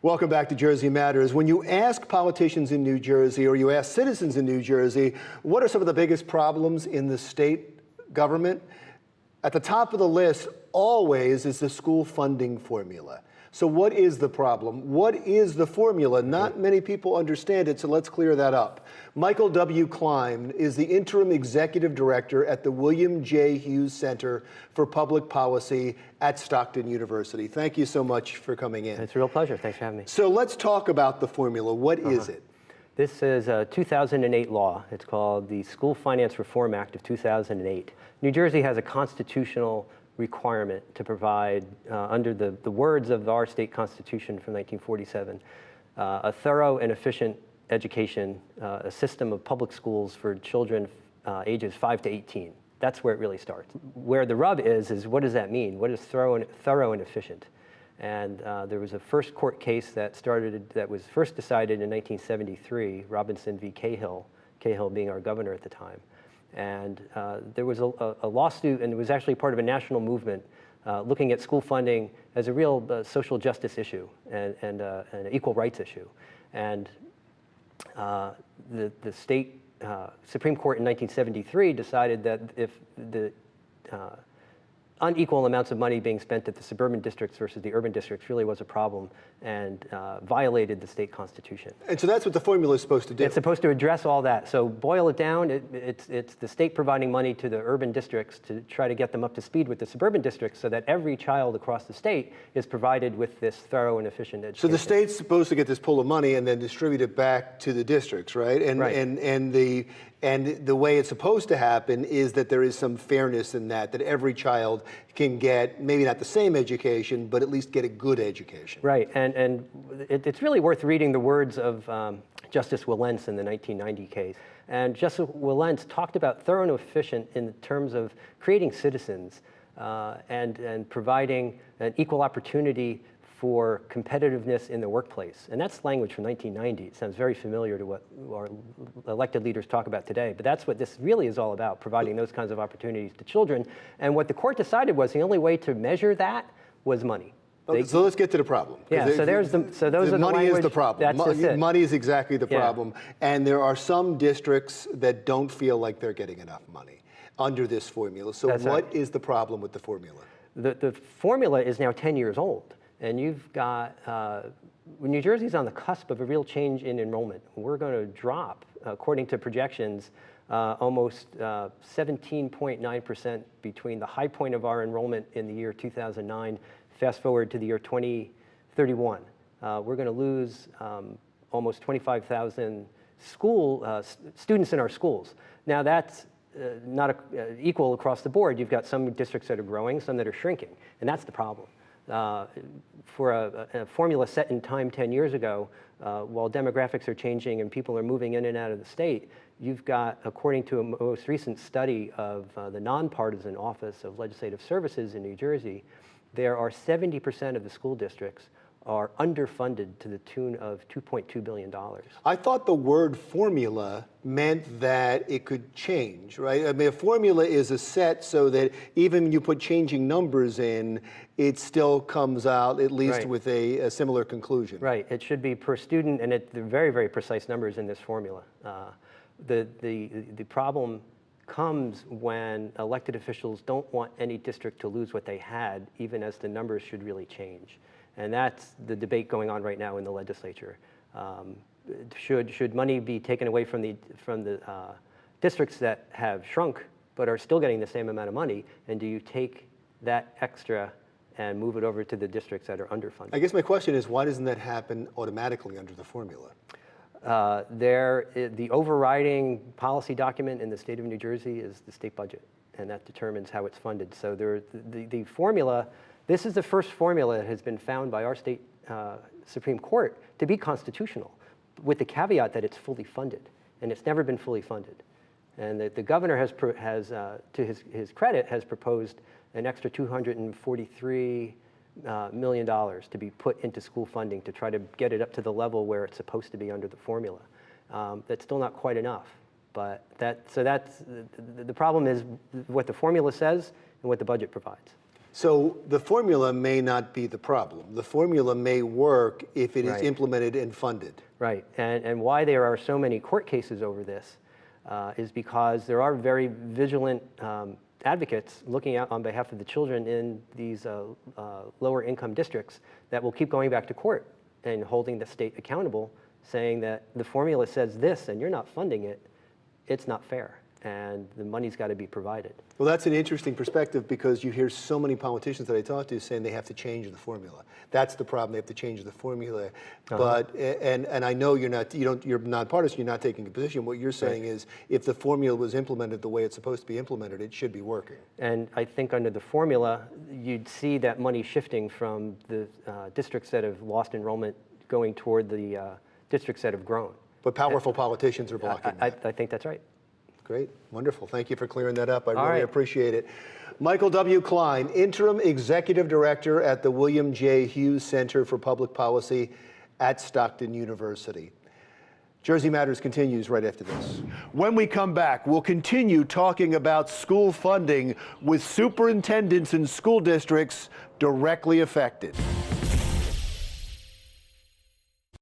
Welcome back to Jersey Matters. When you ask politicians in New Jersey or you ask citizens in New Jersey, what are some of the biggest problems in the state government? At the top of the list always is the school funding formula. So what is the problem? What is the formula? Not many people understand it, so let's clear that up. Michael W. Klein is the interim executive director at the William J. Hughes Center for Public Policy at Stockton University. Thank you so much for coming in. It's a real pleasure. Thanks for having me. So let's talk about the formula. What is it? This is a 2008 law. It's called the School Finance Reform Act of 2008. New Jersey has a constitutional requirement to provide, under the words of our state constitution from 1947, a thorough and efficient education, a system of public schools for children ages 5 to 18. That's where it really starts. Where the rub is what does that mean? What is thorough and efficient? And there was a first court case that was first decided in 1973, Robinson v. Cahill being our governor at the time. And there was a lawsuit, and it was actually part of a national movement looking at school funding as a real social justice issue and an equal rights issue. And the state Supreme Court in 1973 decided that if the unequal amounts of money being spent at the suburban districts versus the urban districts really was a problem and violated the state constitution. And so that's what the formula is supposed to do. It's supposed to address all that. So boil it down, it's the state providing money to the urban districts to try to get them up to speed with the suburban districts so that every child across the state is provided with this thorough and efficient education. So the state's supposed to get this pool of money and then distribute it back to the districts, right? And the way it's supposed to happen is that there is some fairness in that every child can get maybe not the same education, but at least get a good education. Right, and it's really worth reading the words of Justice Willentz in the 1990 case. And Justice Willentz talked about thorough and efficient in terms of creating citizens and providing an equal opportunity for competitiveness in the workplace. And that's language from 1990. It sounds very familiar to what our elected leaders talk about today. But that's what this really is all about, providing those kinds of opportunities to children. And what the court decided was the only way to measure that was money. So let's get to the problem. Yeah, so those are the money is the problem. That's money is exactly the problem. And there are some districts that don't feel like they're getting enough money under this formula. So what is the problem with the formula? The formula is now 10 years old. And you've got, New Jersey's on the cusp of a real change in enrollment. We're going to drop, according to projections, almost 17.9% between the high point of our enrollment in the year 2009, fast forward to the year 2031. We're going to lose almost 25,000 students in our schools. Now that's not equal across the board. You've got some districts that are growing, some that are shrinking, and that's the problem. For a formula set in time 10 years ago, while demographics are changing and people are moving in and out of the state, you've got, according to a most recent study of the nonpartisan Office of Legislative Services in New Jersey, there are 70% of the school districts are underfunded to the tune of $2.2 billion. I thought the word formula meant that it could change, right? I mean, a formula is a set so that even when you put changing numbers in, it still comes out at least with a similar conclusion. Right, it should be per student, and they're very, very precise numbers in this formula. The problem comes when elected officials don't want any district to lose what they had, even as the numbers should really change. And that's the debate going on right now in the legislature. Should money be taken away from the districts that have shrunk but are still getting the same amount of money? And do you take that extra and move it over to the districts that are underfunded? I guess my question is, why doesn't that happen automatically under the formula? The overriding policy document in the state of New Jersey is the state budget, and that determines how it's funded. So the formula. This is the first formula that has been found by our state Supreme Court to be constitutional, with the caveat that it's fully funded, and it's never been fully funded. And the governor has to his credit, has proposed an extra $243 million to be put into school funding to try to get it up to the level where it's supposed to be under the formula. That's still not quite enough, but so that's the problem is what the formula says and what the budget provides. So the formula may not be the problem. The formula may work if it is Right. implemented and funded. Right, and why there are so many court cases over this is because there are very vigilant advocates looking out on behalf of the children in these lower income districts that will keep going back to court and holding the state accountable, saying that the formula says this and you're not funding it, it's not fair, and the money's got to be provided. Well, that's an interesting perspective because you hear so many politicians that I talk to saying they have to change the formula. That's the problem. They have to change the formula. But and I know you're nonpartisan. You're not taking a position. What you're saying is, if the formula was implemented the way it's supposed to be implemented, it should be working. And I think under the formula, you'd see that money shifting from the districts that have lost enrollment going toward the districts that have grown. But powerful politicians are blocking that. I think that's right. Great, wonderful. Thank you for clearing that up. I All really right. appreciate it. Michael W. Klein, Interim Executive Director at the William J. Hughes Center for Public Policy at Stockton University. Jersey Matters continues right after this. When we come back, we'll continue talking about school funding with superintendents and school districts directly affected.